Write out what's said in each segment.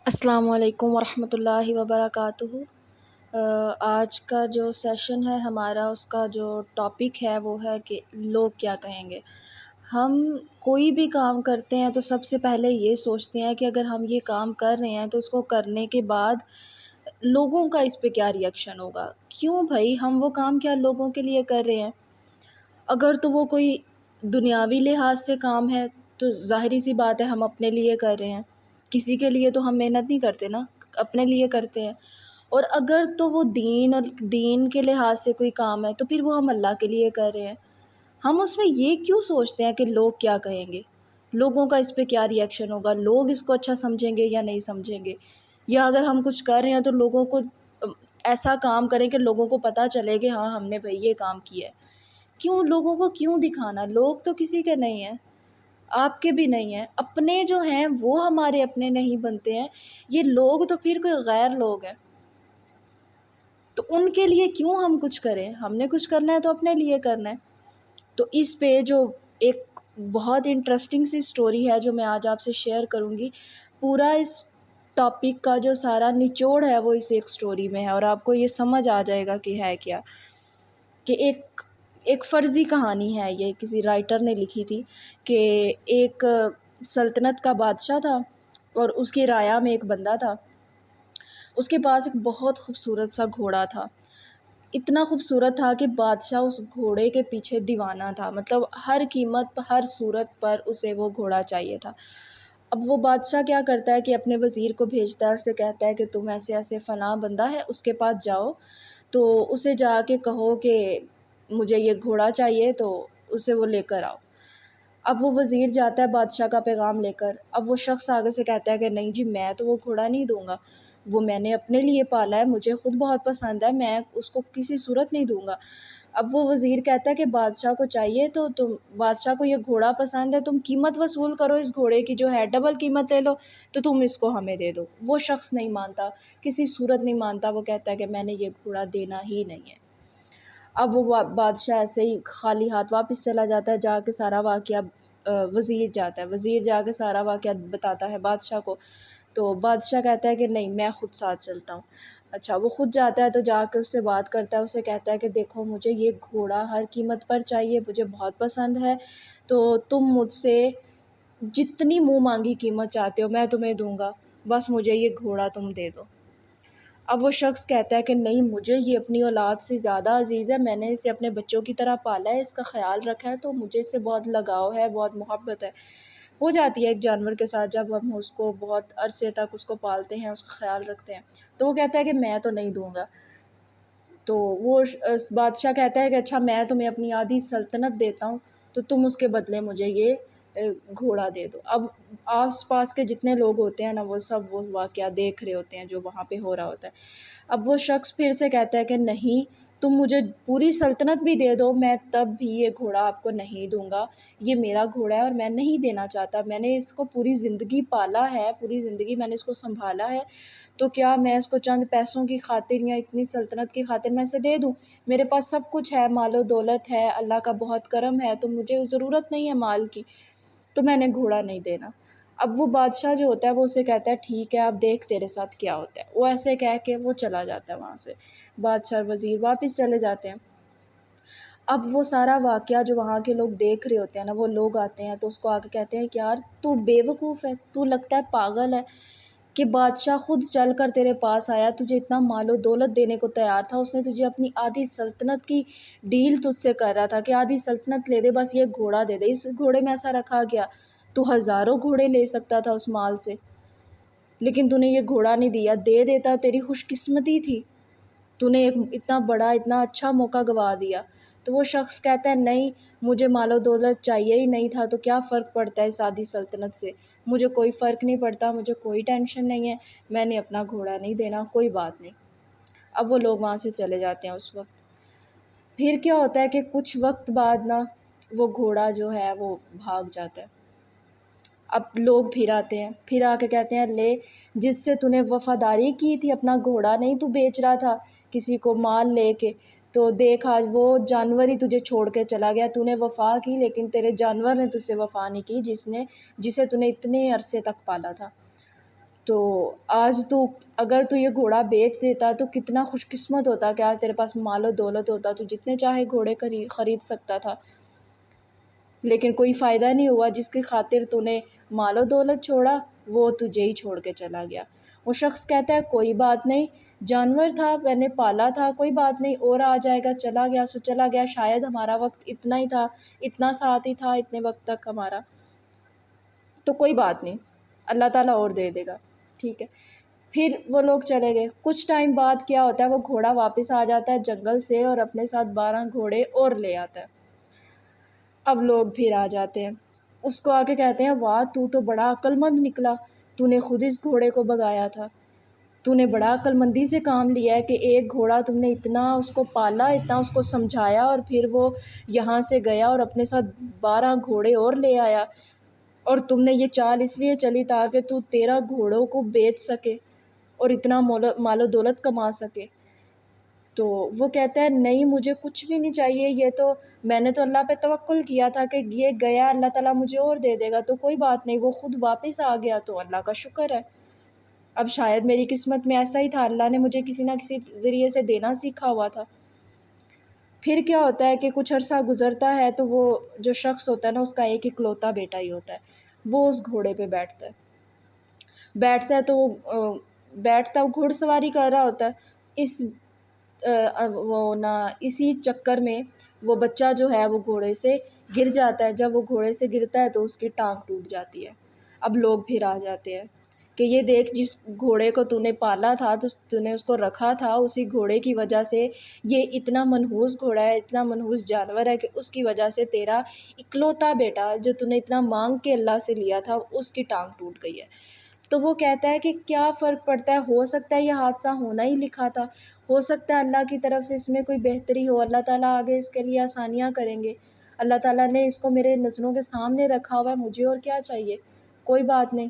السلام علیکم ورحمۃ اللہ وبرکاتہ۔ آج کا جو سیشن ہے ہمارا، اس کا جو ٹاپک ہے وہ ہے کہ لوگ کیا کہیں گے۔ ہم کوئی بھی کام کرتے ہیں تو سب سے پہلے یہ سوچتے ہیں کہ اگر ہم یہ کام کر رہے ہیں تو اس کو کرنے کے بعد لوگوں کا اس پہ کیا ری ایکشن ہوگا۔ کیوں بھائی، ہم وہ کام کیا لوگوں کے لیے کر رہے ہیں؟ اگر تو وہ کوئی دنیاوی لحاظ سے کام ہے تو ظاہری سی بات ہے ہم اپنے لیے کر رہے ہیں، کسی کے لیے تو ہم محنت نہیں کرتے نا، اپنے لیے کرتے ہیں۔ اور اگر تو وہ دین کے لحاظ سے کوئی کام ہے تو پھر وہ ہم اللہ کے لیے کر رہے ہیں۔ ہم اس میں یہ کیوں سوچتے ہیں کہ لوگ کیا کہیں گے، لوگوں کا اس پہ کیا ری ایکشن ہوگا، لوگ اس کو اچھا سمجھیں گے یا نہیں سمجھیں گے، یا اگر ہم کچھ کر رہے ہیں تو لوگوں کو ایسا کام کریں کہ لوگوں کو پتہ چلے کہ ہاں ہم نے بھائی یہ کام کیا ہے۔ کیوں لوگوں کو کیوں دکھانا؟ لوگ تو کسی کے نہیں ہیں، آپ کے بھی نہیں ہیں، اپنے جو ہیں وہ ہمارے اپنے نہیں بنتے ہیں، یہ لوگ تو پھر کوئی غیر لوگ ہیں، تو ان کے لیے کیوں ہم کچھ کریں؟ ہم نے کچھ کرنا ہے تو اپنے لیے کرنا ہے۔ تو اس پہ جو ایک بہت انٹرسٹنگ سی سٹوری ہے جو میں آج آپ سے شیئر کروں گی، پورا اس ٹاپک کا جو سارا نچوڑ ہے وہ اس ایک سٹوری میں ہے، اور آپ کو یہ سمجھ آ جائے گا کہ ہے کیا، کہ ایک فرضی کہانی ہے، یہ کسی رائٹر نے لکھی تھی کہ ایک سلطنت کا بادشاہ تھا اور اس کی رعایا میں ایک بندہ تھا۔ اس کے پاس ایک بہت خوبصورت سا گھوڑا تھا، اتنا خوبصورت تھا کہ بادشاہ اس گھوڑے کے پیچھے دیوانہ تھا، مطلب ہر قیمت پر، ہر صورت پر اسے وہ گھوڑا چاہیے تھا۔ اب وہ بادشاہ کیا کرتا ہے کہ اپنے وزیر کو بھیجتا ہے، اسے کہتا ہے کہ تم ایسے ایسے فلاں بندہ ہے اس کے پاس جاؤ، تو اسے جا کے کہو کہ مجھے یہ گھوڑا چاہیے، تو اسے وہ لے کر آؤ۔ اب وہ وزیر جاتا ہے بادشاہ کا پیغام لے کر، اب وہ شخص آگے سے کہتا ہے کہ نہیں جی، میں تو وہ گھوڑا نہیں دوں گا، وہ میں نے اپنے لیے پالا ہے، مجھے خود بہت پسند ہے، میں اس کو کسی صورت نہیں دوں گا۔ اب وہ وزیر کہتا ہے کہ بادشاہ کو چاہیے تو تم، بادشاہ کو یہ گھوڑا پسند ہے، تم قیمت وصول کرو اس گھوڑے کی جو ہے، ڈبل قیمت لے لو تو تم اس کو ہمیں دے دو۔ وہ شخص نہیں مانتا، کسی صورت نہیں مانتا، وہ کہتا ہے کہ میں نے یہ گھوڑا دینا ہی نہیں ہے۔ اب وہ بادشاہ ایسے ہی خالی ہاتھ واپس چلا جاتا ہے، جا کے سارا واقعہ وزیر جاتا ہے، وزیر جا کے سارا واقعہ بتاتا ہے بادشاہ کو، تو بادشاہ کہتا ہے کہ نہیں، میں خود ساتھ چلتا ہوں۔ اچھا، وہ خود جاتا ہے تو جا کے اس سے بات کرتا ہے، اسے کہتا ہے کہ دیکھو مجھے یہ گھوڑا ہر قیمت پر چاہیے، مجھے بہت پسند ہے، تو تم مجھ سے جتنی منہ مانگی قیمت چاہتے ہو میں تمہیں دوں گا، بس مجھے یہ گھوڑا تم دے دو۔ اب وہ شخص کہتا ہے کہ نہیں، مجھے یہ اپنی اولاد سے زیادہ عزیز ہے، میں نے اسے اپنے بچوں کی طرح پالا ہے، اس کا خیال رکھا ہے، تو مجھے اس سے بہت لگاؤ ہے، بہت محبت ہے۔ ہو جاتی ہے ایک جانور کے ساتھ، جب ہم اس کو بہت عرصے تک اس کو پالتے ہیں، اس کا خیال رکھتے ہیں، تو وہ کہتا ہے کہ میں تو نہیں دوں گا۔ تو وہ بادشاہ کہتا ہے کہ اچھا، میں تمہیں اپنی آدھی سلطنت دیتا ہوں، تو تم اس کے بدلے مجھے یہ گھوڑا دے دو۔ اب آس پاس کے جتنے لوگ ہوتے ہیں نا، وہ سب وہ واقعہ دیکھ رہے ہوتے ہیں جو وہاں پہ ہو رہا ہوتا ہے۔ اب وہ شخص پھر سے کہتا ہے کہ نہیں، تم مجھے پوری سلطنت بھی دے دو، میں تب بھی یہ گھوڑا آپ کو نہیں دوں گا، یہ میرا گھوڑا ہے اور میں نہیں دینا چاہتا، میں نے اس کو پوری زندگی پالا ہے، پوری زندگی میں نے اس کو سنبھالا ہے، تو کیا میں اس کو چند پیسوں کی خاطر یا اتنی سلطنت کی خاطر میں اسے دے دوں؟ میرے پاس سب کچھ ہے، مال و دولت ہے، اللہ کا بہت کرم ہے، تو مجھے ضرورت نہیں ہے مال کی، تو میں نے گھوڑا نہیں دینا۔ اب وہ بادشاہ جو ہوتا ہے وہ اسے کہتا ہے ٹھیک ہے، اب دیکھ تیرے ساتھ کیا ہوتا ہے۔ وہ ایسے کہہ کے وہ چلا جاتا ہے وہاں سے، بادشاہ اور وزیر واپس چلے جاتے ہیں۔ اب وہ سارا واقعہ جو وہاں کے لوگ دیکھ رہے ہوتے ہیں نا، وہ لوگ آتے ہیں تو اس کو آ کے کہتے ہیں کہ یار تو بے وقوف ہے، تو لگتا ہے پاگل ہے کہ بادشاہ خود چل کر تیرے پاس آیا، تجھے اتنا مال و دولت دینے کو تیار تھا، اس نے تجھے اپنی آدھی سلطنت کی ڈیل تجھ سے کر رہا تھا کہ آدھی سلطنت لے دے، بس یہ گھوڑا دے دے، اس گھوڑے میں ایسا رکھا گیا تو ہزاروں گھوڑے لے سکتا تھا اس مال سے، لیکن تو نے یہ گھوڑا نہیں دیا، دے دیتا تیری خوش قسمتی تھی، تو نے ایک اتنا بڑا، اتنا اچھا موقع گوا دیا۔ تو وہ شخص کہتا ہے نہیں، مجھے مال و دولت چاہیے ہی نہیں تھا، تو کیا فرق پڑتا ہے اس آدھی سلطنت سے، مجھے کوئی فرق نہیں پڑتا، مجھے کوئی ٹینشن نہیں ہے، میں نے اپنا گھوڑا نہیں دینا، کوئی بات نہیں۔ اب وہ لوگ وہاں سے چلے جاتے ہیں اس وقت۔ پھر کیا ہوتا ہے کہ کچھ وقت بعد نا، وہ گھوڑا جو ہے وہ بھاگ جاتا ہے۔ اب لوگ پھر آتے ہیں، پھر آ کے کہتے ہیں لے، جس سے تو نے وفاداری کی تھی، اپنا گھوڑا نہیں تو بیچ رہا تھا کسی کو مال لے کے، تو دیکھ آج وہ جانور ہی تجھے چھوڑ کے چلا گیا، تو نے وفا کی لیکن تیرے جانور نے تجھ سے وفا نہیں کی، جسے تو نے اتنے عرصے تک پالا تھا۔ تو آج تو اگر تو یہ گھوڑا بیچ دیتا تو کتنا خوش قسمت ہوتا کہ آج تیرے پاس مال و دولت ہوتا، تو جتنے چاہے گھوڑے خرید سکتا تھا، لیکن کوئی فائدہ نہیں ہوا. جس کی خاطر تو نے مال و دولت چھوڑا وہ تجھے ہی چھوڑ کے چلا گیا. وہ شخص کہتا ہے کوئی بات نہیں، جانور تھا میں نے پالا تھا، کوئی بات نہیں، اور آ جائے گا، چلا گیا سو چلا گیا، شاید ہمارا وقت اتنا ہی تھا، اتنا ساتھ ہی تھا اتنے وقت تک ہمارا، تو کوئی بات نہیں، اللہ تعالیٰ اور دے دے گا. ٹھیک ہے. پھر وہ لوگ چلے گئے. کچھ ٹائم بعد کیا ہوتا ہے، وہ گھوڑا واپس آ جاتا ہے جنگل سے اور اپنے ساتھ 12 گھوڑے اور لے آتا ہے. اب لوگ پھر آ جاتے ہیں، اس کو آ کے کہتے ہیں واہ تو بڑا عقل مند نکلا، تو نے خود اس گھوڑے کو بگایا تھا، تو نے بڑا عقل مندی سے کام لیا ہے کہ ایک گھوڑا تم نے اتنا اس کو پالا، اتنا اس کو سمجھایا، اور پھر وہ یہاں سے گیا اور اپنے ساتھ 12 گھوڑے اور لے آیا، اور تم نے یہ چال اس لیے چلی تاکہ تو 13 گھوڑوں کو بیچ سکے اور اتنا مال و دولت کما سکے. تو وہ کہتا ہے نہیں، مجھے کچھ بھی نہیں چاہیے، یہ تو میں نے تو اللہ پہ توکل کیا تھا کہ یہ گیا اللہ تعالیٰ مجھے اور دے دے گا، تو کوئی بات نہیں، وہ خود واپس آ گیا تو اللہ کا شکر ہے. اب شاید میری قسمت میں ایسا ہی تھا، اللہ نے مجھے کسی نہ کسی ذریعے سے دینا سیکھا ہوا تھا. پھر کیا ہوتا ہے کہ کچھ عرصہ گزرتا ہے تو وہ جو شخص ہوتا ہے نا، اس کا ایک اکلوتا بیٹا ہی ہوتا ہے، وہ اس گھوڑے پہ بیٹھتا ہے تو بیٹھتا، وہ گھوڑ سواری کر رہا ہوتا ہے. اس وہ نہ اسی چکر میں وہ بچہ جو ہے وہ گھوڑے سے گر جاتا ہے. جب وہ گھوڑے سے گرتا ہے تو اس کی ٹانگ ٹوٹ جاتی ہے. اب لوگ پھر آ جاتے ہیں کہ یہ دیکھ، جس گھوڑے کو تو نے پالا تھا، تو نے اس کو رکھا تھا، اسی گھوڑے کی وجہ سے یہ اتنا منحوس گھوڑا ہے، اتنا منحوس جانور ہے کہ اس کی وجہ سے تیرا اکلوتا بیٹا جو تو نے اتنا مانگ کے اللہ سے لیا تھا، اس کی ٹانگ ٹوٹ گئی ہے. تو وہ کہتا ہے کہ کیا فرق پڑتا ہے، ہو سکتا ہے یہ حادثہ ہونا ہی لکھا تھا، ہو سکتا ہے اللہ کی طرف سے اس میں کوئی بہتری ہو، اللہ تعالیٰ آگے اس کے لیے آسانیاں کریں گے، اللہ تعالیٰ نے اس کو میرے نظروں کے سامنے رکھا ہوا ہے، مجھے اور کیا چاہیے، کوئی بات نہیں،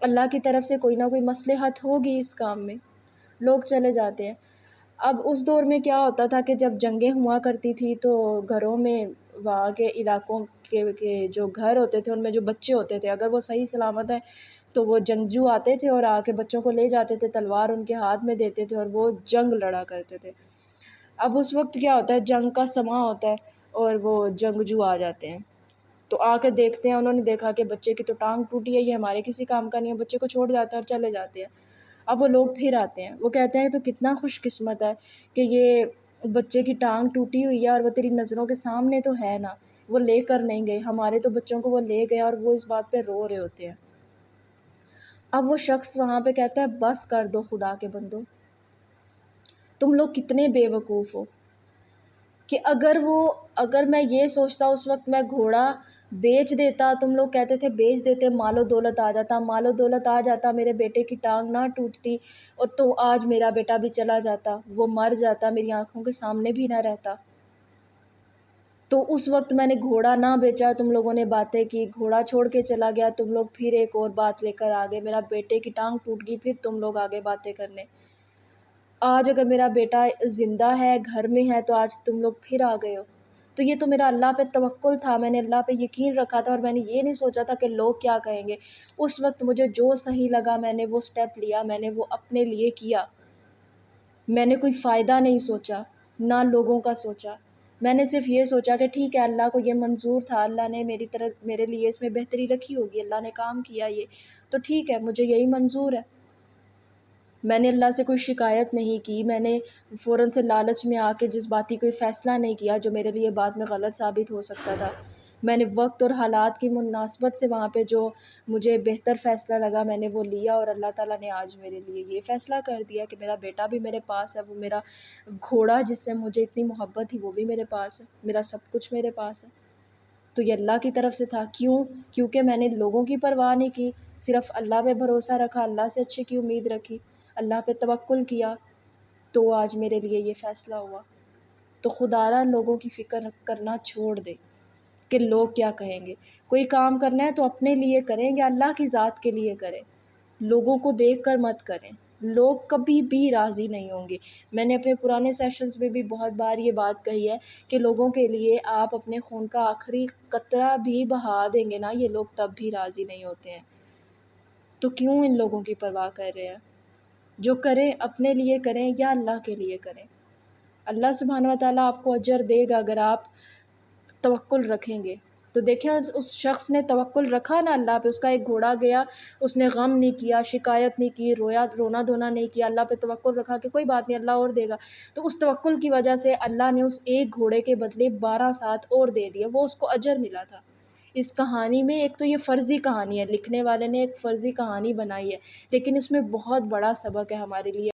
اللہ کی طرف سے کوئی نہ کوئی مصلحت ہوگی اس کام میں. لوگ چلے جاتے ہیں. اب اس دور میں کیا ہوتا تھا کہ جب جنگیں ہوا کرتی تھی تو گھروں میں، وہاں کے علاقوں کے جو گھر ہوتے تھے ان میں جو بچے ہوتے تھے، اگر وہ صحیح سلامت ہیں تو وہ جنگجو آتے تھے اور آ کے بچوں کو لے جاتے تھے، تلوار ان کے ہاتھ میں دیتے تھے اور وہ جنگ لڑا کرتے تھے. اب اس وقت کیا ہوتا ہے، جنگ کا سماں ہوتا ہے اور وہ جنگجو آ جاتے ہیں، تو آ کے دیکھتے ہیں، انہوں نے دیکھا کہ بچے کی تو ٹانگ ٹوٹی ہے، یہ ہمارے کسی کام کا نہیں ہے، بچے کو چھوڑ جاتے ہیں اور چلے جاتے ہیں. اب وہ لوگ پھر آتے ہیں، وہ کہتے ہیں تو کتنا خوش قسمت ہے کہ یہ بچے کی ٹانگ ٹوٹی ہوئی ہے اور وہ تیری نظروں کے سامنے تو ہے نا، وہ لے کر نہیں گئے، ہمارے تو بچوں کو وہ لے گئے اور وہ اس بات پہ رو رہے ہوتے ہیں. اب وہ شخص وہاں پہ کہتا ہے بس کر دو خدا کے بندو، تم لوگ کتنے بے وقوف ہو کہ اگر میں یہ سوچتا اس وقت میں گھوڑا بیچ دیتا، تم لوگ کہتے تھے بیچ دیتے، مال و دولت آ جاتا، مال و دولت آ جاتا، میرے بیٹے کی ٹانگ نہ ٹوٹتی، اور تو آج میرا بیٹا بھی چلا جاتا، وہ مر جاتا، میری آنکھوں کے سامنے بھی نہ رہتا. تو اس وقت میں نے گھوڑا نہ بیچا، تم لوگوں نے باتیں کی، گھوڑا چھوڑ کے چلا گیا، تم لوگ پھر ایک اور بات لے کر آگے، میرا بیٹے کی ٹانگ ٹوٹ گئی، پھر تم لوگ آگے باتیں کرنے. آج اگر میرا بیٹا زندہ ہے، گھر میں ہے، تو آج تم لوگ پھر آ گئے ہو. تو یہ تو میرا اللہ پہ توکل تھا، میں نے اللہ پہ یقین رکھا تھا، اور میں نے یہ نہیں سوچا تھا کہ لوگ کیا کہیں گے. اس وقت مجھے جو صحیح لگا میں نے وہ سٹیپ لیا، میں نے وہ اپنے لیے کیا، میں نے کوئی فائدہ نہیں سوچا، نہ لوگوں کا سوچا. میں نے صرف یہ سوچا کہ ٹھیک ہے، اللہ کو یہ منظور تھا، اللہ نے میرے لیے اس میں بہتری رکھی ہوگی، اللہ نے کام کیا یہ تو ٹھیک ہے، مجھے یہی منظور ہے. میں نے اللہ سے کوئی شکایت نہیں کی، میں نے فوراً سے لالچ میں آ کے جذباتی کوئی فیصلہ نہیں کیا جو میرے لیے بعد میں غلط ثابت ہو سکتا تھا. میں نے وقت اور حالات کی مناسبت سے وہاں پہ جو مجھے بہتر فیصلہ لگا میں نے وہ لیا، اور اللہ تعالیٰ نے آج میرے لیے یہ فیصلہ کر دیا کہ میرا بیٹا بھی میرے پاس ہے، وہ میرا گھوڑا جس سے مجھے اتنی محبت تھی وہ بھی میرے پاس ہے، میرا سب کچھ میرے پاس ہے. تو یہ اللہ کی طرف سے تھا. کیونکہ میں نے لوگوں کی پرواہ نہیں کی، صرف اللہ پہ بھروسہ رکھا، اللہ سے اچھے کی امید رکھی، اللہ پہ توکل کیا، تو آج میرے لیے یہ فیصلہ ہوا. تو خدا را لوگوں کی فکر کرنا چھوڑ دے کہ لوگ کیا کہیں گے. کوئی کام کرنا ہے تو اپنے لیے کریں یا اللہ کی ذات کے لیے کریں، لوگوں کو دیکھ کر مت کریں. لوگ کبھی بھی راضی نہیں ہوں گے. میں نے اپنے پرانے سیشنز میں بھی بہت بار یہ بات کہی ہے کہ لوگوں کے لیے آپ اپنے خون کا آخری قطرہ بھی بہا دیں گے نا، یہ لوگ تب بھی راضی نہیں ہوتے ہیں. تو کیوں ان لوگوں کی پرواہ کر رہے ہیں؟ جو کریں اپنے لیے کریں یا اللہ کے لیے کریں، اللہ سبحانہ و تعالیٰ آپ کو اجر دے گا اگر آپ توکل رکھیں گے۔ تو دیکھیں اس شخص نے توکل رکھا نا اللہ پہ، اس کا ایک گھوڑا گیا، اس نے غم نہیں کیا، شکایت نہیں کی، رونا دھونا نہیں کیا، اللہ پہ توکل رکھا کہ کوئی بات نہیں اللہ اور دے گا۔ تو اس توکل کی وجہ سے اللہ نے اس ایک گھوڑے کے بدلے 12 ساتھ اور دے دیا، وہ اس کو اجر ملا تھا۔ اس کہانی میں ایک تو یہ فرضی کہانی ہے، لکھنے والے نے ایک فرضی کہانی بنائی ہے، لیکن اس میں بہت بڑا سبق ہے ہمارے لیے۔